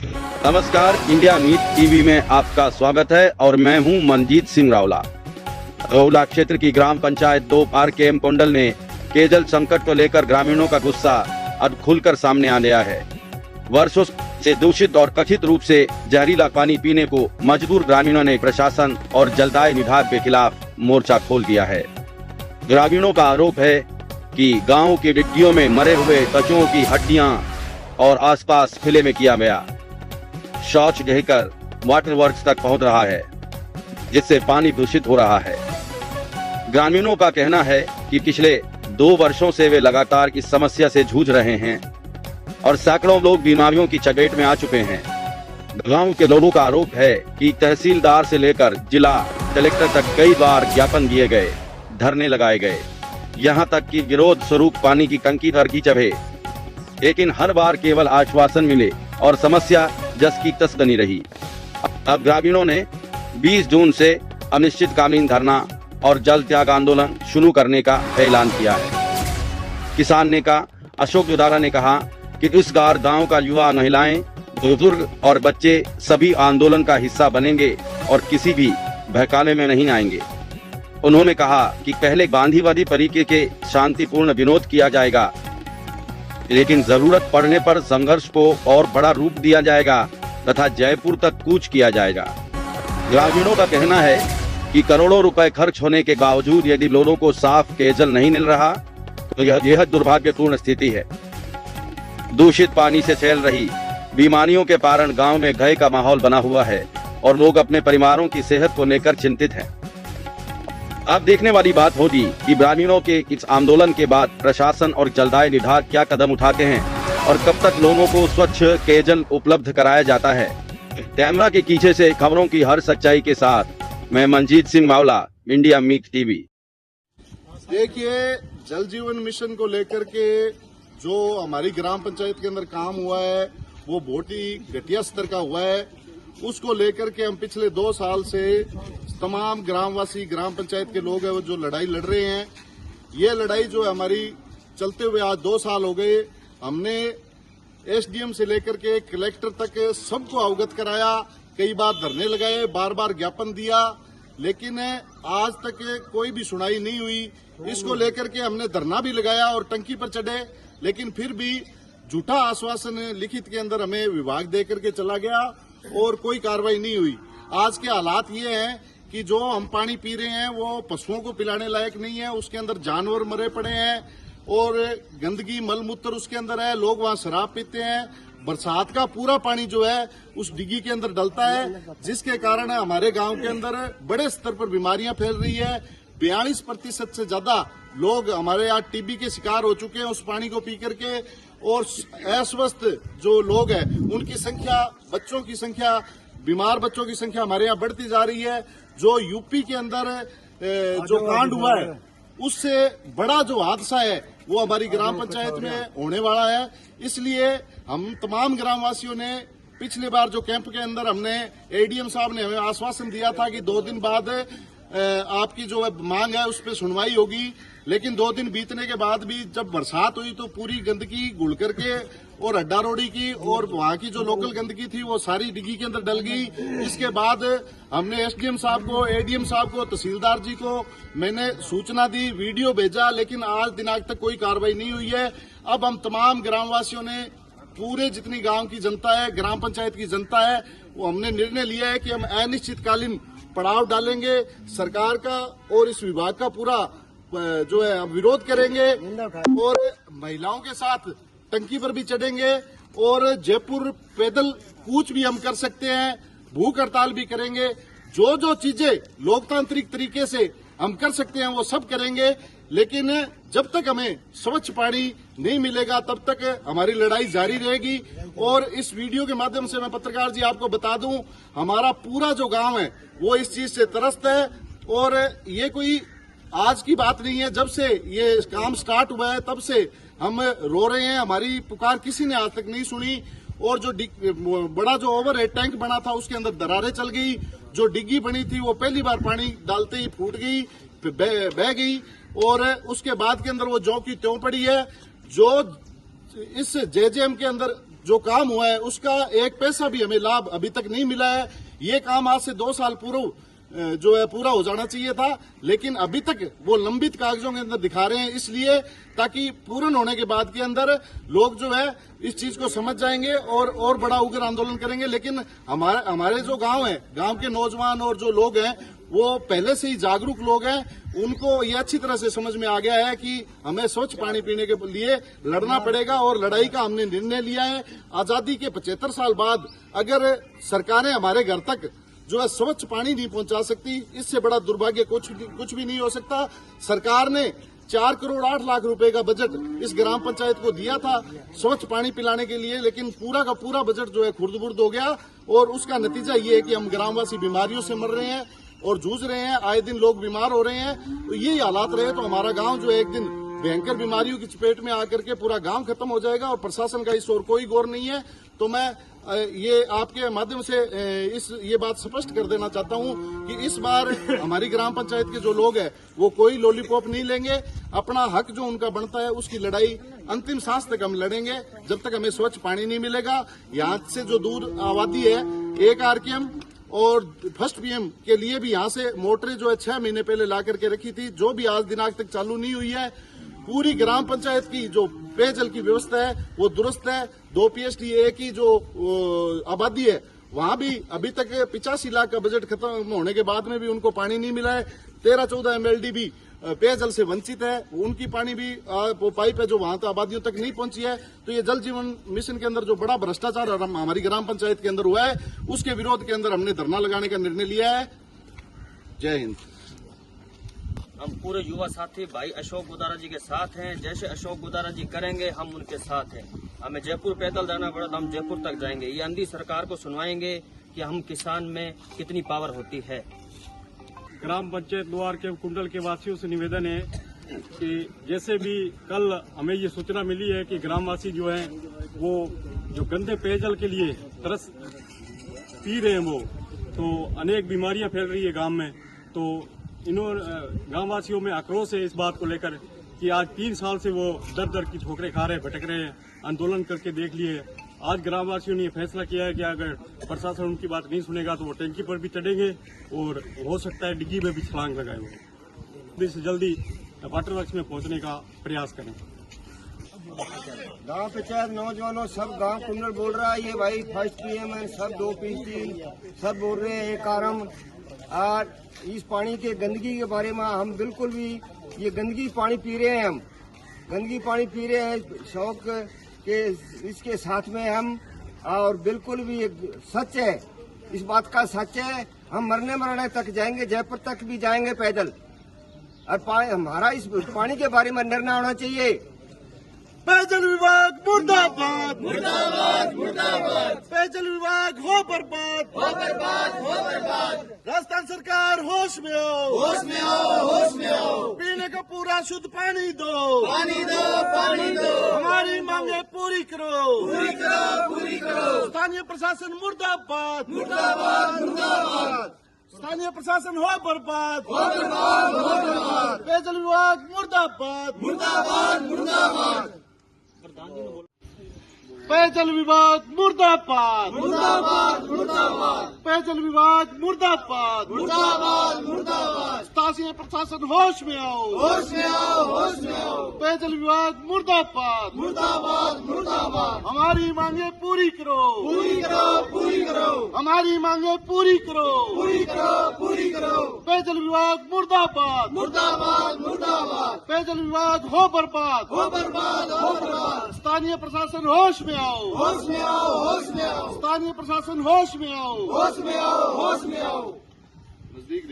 नमस्कार, India meet TV में आपका स्वागत है और मैं हूं मनजीत सिंह रावला। रौला क्षेत्र की ग्राम पंचायत 2 पार के एम कोंडल ने पेयजल संकट को लेकर ग्रामीणों का गुस्सा अब खुलकर सामने आ गया है। वर्षों से दूषित और कथित रूप से जहरीला पानी पीने को मजबूर ग्रामीणों ने प्रशासन और जलदाय विभाग के खिलाफ मोर्चा खोल दिया है। ग्रामीणों का आरोप है कि गांव की डिग्गियों में मरे हुए कछुओं की हड्डियां और आसपास फिले में किया गया शौच बहकर वाटर वर्क्स तक पहुंच रहा है, जिससे पानी दूषित हो रहा है। ग्रामीणों का कहना है कि पिछले 2 वर्षों से वे लगातार इस समस्या से जूझ रहे हैं और सैकड़ों लोग बीमारियों की चपेट में आ चुके हैं। गांव के लोगों का आरोप है कि तहसीलदार से लेकर जिला कलेक्टर तक कई बार ज्ञापन दिए गए, धरने लगाए गए, यहां तक कि विरोध स्वरूप पानी की टंकी भर की चढ़े, लेकिन हर बार केवल आश्वासन मिले और समस्या जस की तस बनी रही। अब ग्रामीणों ने 20 जून से अनिश्चितकालीन धरना और जल त्याग आंदोलन शुरू करने का ऐलान किया है। किसान नेता अशोक दुधारा ने कहा कि इस बार गांव का युवा, महिलाएं, बुजुर्ग और बच्चे सभी आंदोलन का हिस्सा बनेंगे और किसी भी बहकावे में नहीं आएंगे। उन्होंने कहा कि पहले गांधीवादी तरीके के शांतिपूर्ण विरोध किया जाएगा, लेकिन जरूरत पड़ने पर संघर्ष को और बड़ा रूप दिया जाएगा तथा जयपुर तक कूच किया जाएगा। ग्रामीणों का कहना है कि करोड़ों रुपए खर्च होने के बावजूद यदि लोगों को साफ पेयजल नहीं मिल रहा तो यह दुर्भाग्यपूर्ण स्थिति है। दूषित पानी से फैल रही बीमारियों के कारण गांव में भय का माहौल बना हुआ है और लोग अपने परिवारों की सेहत को लेकर चिंतित हैं। अब देखने वाली बात होगी कि ग्रामीणों के इस आंदोलन के बाद प्रशासन और जलदाय विभाग क्या कदम उठाते हैं और कब तक लोगों को स्वच्छ पेयजल उपलब्ध कराया जाता है। कैमरा के पीछे से खबरों की हर सच्चाई के साथ मैं Manjeet Singh Rawla, India meet TV. देखिए, जल जीवन मिशन को लेकर के जो हमारी ग्राम पंचायत के अंदर काम हुआ है वो बहुत ही घटिया स्तर का हुआ है। उसको लेकर के हम पिछले 2 साल से तमाम ग्रामवासी, ग्राम पंचायत के लोग हैं वो जो लड़ाई लड़ रहे हैं। ये लड़ाई जो है हमारी चलते हुए आज 2 साल हो गए। हमने एसडीएम से लेकर के कलेक्टर तक सबको अवगत कराया, कई बार धरने लगाए, बार बार ज्ञापन दिया, लेकिन आज तक कोई भी सुनाई नहीं हुई। इसको लेकर के हमने धरना भी लगाया और टंकी पर चढ़े, लेकिन फिर भी झूठा आश्वासन लिखित के अंदर हमें विभाग दे करके चला गया और कोई कार्रवाई नहीं हुई। आज के हालात ये हैं कि जो हम पानी पी रहे हैं वो पशुओं को पिलाने लायक नहीं है, उसके अंदर जानवर मरे पड़े हैं और गंदगी, मलमूत्र उसके अंदर है। लोग वहां शराब पीते हैं। बरसात का पूरा पानी जो है उस डिग्गी के अंदर डलता है, जिसके कारण हमारे गांव के अंदर बड़े स्तर पर बीमारियां फैल रही है। 42% से ज्यादा लोग हमारे यहाँ टीबी के शिकार हो चुके हैं उस पानी को पी करके, और अस्वस्थ जो लोग हैं उनकी संख्या, बच्चों की संख्या, बीमार बच्चों की संख्या हमारे यहाँ बढ़ती जा रही है। जो यूपी के अंदर जो कांड हुआ है उससे बड़ा जो हादसा है वो हमारी ग्राम पंचायत में होने वाला है। इसलिए हम तमाम ग्रामवासियों ने पिछली बार जो कैंप के अंदर हमने एडीएम साहब ने हमें आश्वासन दिया था कि 2 दिन बाद आपकी जो मांग है उस पर सुनवाई होगी, लेकिन 2 दिन बीतने के बाद भी जब बरसात हुई तो पूरी गंदगी घुल करके और अड्डा रोडी की और वहां की जो लोकल गंदगी थी वो सारी डिग्गी के अंदर डल गई। इसके बाद हमने एसडीएम साहब को, एडीएम साहब को, तहसीलदार जी को मैंने सूचना दी, वीडियो भेजा, लेकिन आज दिनांक तक कोई कार्रवाई नहीं हुई है। अब हम तमाम ग्रामवासियों ने, पूरे जितनी गांव की जनता है, ग्राम पंचायत की जनता है, वो हमने निर्णय लिया है कि हम अनिश्चितकालीन पड़ाव डालेंगे सरकार का और इस विभाग का पूरा जो है विरोध करेंगे और महिलाओं के साथ टंकी पर भी चढ़ेंगे और जयपुर पैदल कूच भी हम कर सकते हैं, भूख हड़ताल भी करेंगे। जो जो चीजें लोकतांत्रिक तरीके से हम कर सकते हैं वो सब करेंगे, लेकिन जब तक हमें स्वच्छ पानी नहीं मिलेगा तब तक हमारी लड़ाई जारी रहेगी। और इस वीडियो के माध्यम से मैं पत्रकार जी आपको बता दूं, हमारा पूरा जो गांव है वो इस चीज से त्रस्त है और ये कोई आज की बात नहीं है। जब से ये काम स्टार्ट हुआ है तब से हम रो रहे हैं, हमारी पुकार किसी ने आज तक नहीं सुनी। और जो बड़ा जो ओवरहेड टैंक बना था उसके अंदर दरारें चल गई, जो डिग्गी बनी थी वो पहली बार पानी डालते ही फूट गई, बह गई और उसके बाद के अंदर वो जौ की त्यों पड़ी है। जो इस जेजेएम के अंदर जो काम हुआ है उसका एक पैसा भी हमें लाभ अभी तक नहीं मिला है। ये काम आज से 2 साल पूर्व जो है पूरा हो जाना चाहिए था, लेकिन अभी तक वो लंबित कागजों के अंदर दिखा रहे हैं, इसलिए ताकि पूर्ण होने के बाद के अंदर लोग जो है इस चीज को समझ जाएंगे और बड़ा उग्र आंदोलन करेंगे। लेकिन हमारे जो गांव है, गांव के नौजवान और जो लोग हैं वो पहले से ही जागरूक लोग हैं, उनको ये अच्छी तरह से समझ में आ गया है कि हमें स्वच्छ पानी पीने के लिए लड़ना पड़ेगा और लड़ाई का हमने निर्णय लिया है। आजादी के 75 साल बाद अगर सरकारें हमारे घर तक जो है स्वच्छ पानी नहीं पहुंचा सकती, इससे बड़ा दुर्भाग्य कुछ भी नहीं हो सकता। सरकार ने 4 करोड़ 8 लाख रुपए का बजट इस ग्राम पंचायत को दिया था स्वच्छ पानी पिलाने के लिए, लेकिन पूरा का पूरा बजट जो है खुर्द-बुर्द हो गया और उसका नतीजा ये है कि हम ग्रामवासी बीमारियों से मर रहे हैं और जूझ रहे हैं, आए दिन लोग बीमार हो रहे हैं। तो यही हालात रहे तो हमारा गांव जो है एक दिन भयंकर बीमारियों की चपेट में आकर के पूरा गांव खत्म हो जाएगा और प्रशासन का इस ओर कोई गौर नहीं है। तो मैं ये आपके माध्यम से ये बात स्पष्ट कर देना चाहता हूं कि इस बार हमारी ग्राम पंचायत के जो लोग हैं वो कोई लॉलीपॉप नहीं लेंगे। अपना हक जो उनका बनता है उसकी लड़ाई अंतिम सांस तक हम लड़ेंगे जब तक हमें स्वच्छ पानी नहीं मिलेगा। यहाँ से जो दूर आबादी है 1 RKM और फर्स्ट PM के लिए भी यहाँ से मोटरें जो है 6 महीने पहले ला करके रखी थी, जो भी आज दिनांक तक चालू नहीं हुई है। पूरी ग्राम पंचायत की जो पेयजल की व्यवस्था है वो दुरुस्त है। 2 PSTA की जो आबादी है वहां भी अभी तक 85 लाख का बजट खत्म होने के बाद में भी उनको पानी नहीं मिला है। 13-14 MLD भी पेयजल से वंचित है, उनकी पानी भी वो पाइप है जो वहां तक आबादियों तक नहीं पहुंची है। तो ये जल जीवन मिशन के अंदर जो बड़ा भ्रष्टाचार हमारी ग्राम पंचायत के अंदर हुआ है उसके विरोध के अंदर हमने धरना लगाने का निर्णय लिया है। जय हिंद। हम पूरे युवा साथी भाई अशोक गुदारा जी के साथ हैं। जैसे अशोक गुदारा जी करेंगे हम उनके साथ हैं। हमें जयपुर पैदल जाना पड़ा तो हम जयपुर तक जाएंगे। ये अंधी सरकार को सुनवाएंगे कि हम किसान में कितनी पावर होती है। ग्राम पंचायत द्वार के कुंडल के वासियों से निवेदन है कि जैसे भी कल हमें ये सूचना मिली है कि ग्रामवासी जो हैं वो जो गंदे पेयजल के लिए तरस पी रहे हैं वो, तो अनेक बीमारियां फैल रही है गांव में। तो गांव वासियों में आक्रोश है इस बात को लेकर कि आज 3 साल से वो दर दर की ठोकरें खा रहे हैं, भटक रहे हैं, आंदोलन करके देख लिए। आज ग्राम वासियों ने ये फैसला किया है कि अगर प्रशासन उनकी बात नहीं सुनेगा तो वो टंकी पर भी चढ़ेंगे और हो सकता है डिग्गी में भी छलांग लगाए। वो जल्दी से जल्दी वाटर वर्क्स में पहुंचने का प्रयास करें। गांव पंचायत नौजवानों सब गांव कुंडल बोल रहा है, ये भाई फर्स्ट PM है, सब 2 PST सब बोल रहे हैं। एक कारण आज इस पानी के गंदगी के बारे में हम बिल्कुल भी ये गंदगी पानी पी रहे हैं, हम गंदगी पानी पी रहे हैं शौक के इसके साथ में हम, और बिल्कुल भी सच है, इस बात का सच है। हम मरने तक जाएंगे, जयपुर तक भी जाएंगे पैदल। और हमारा इस पानी के बारे में निर्णय होना चाहिए। पेयजल विभाग मुर्दाबाद, मुर्दाबाद, मुर्दाबाद। पेयजल विभाग हो बर्बाद, हो बर्बाद, हो बर्बाद। राजस्थान सरकार होश में आओ, होश में आओ, होश में आओ। पीने का पूरा शुद्ध पानी दो, पानी दो, पानी दो। हमारी मांगे पूरी करो, पूरी करो, पूरी करो। स्थानीय प्रशासन मुर्दाबाद, मुर्दाबाद, मुर्दाबाद। स्थानीय प्रशासन हो बर्बाद, हो बर्बाद, हो बर्बाद। पेयजल विभाग मुर्दाबाद, मुर्दाबाद, मुर्दाबाद। पेयजल विभाग मुर्दाबाद, मुर्दाबाद, मुर्दाबाद। पेयजल विभाग मुर्दाबाद, मुर्दाबाद, मुर्दाबाद। स्थानीय प्रशासन होश में आओ, होश में आओ, होश में आओ। पेयजल विभाग मुर्दाबाद, मुर्दाबाद, मुर्दाबाद। हमारी मांगे पूरी करो, पूरी करो, पूरी करो। हमारी मांगे पूरी करो, पूरी करो, पूरी करो। पेयजल विभाग मुर्दाबाद, मुर्दाबाद, मुर्दाबाद। पेयजल विभाग हो बर्बाद, हो बर्बाद, हो बर्बाद। स्थानीय प्रशासन होश में आओ, होश में आओ, होश में आओ। स्थानीय प्रशासन होश में आओ, होश में आओ, होश में आओ। नजदीक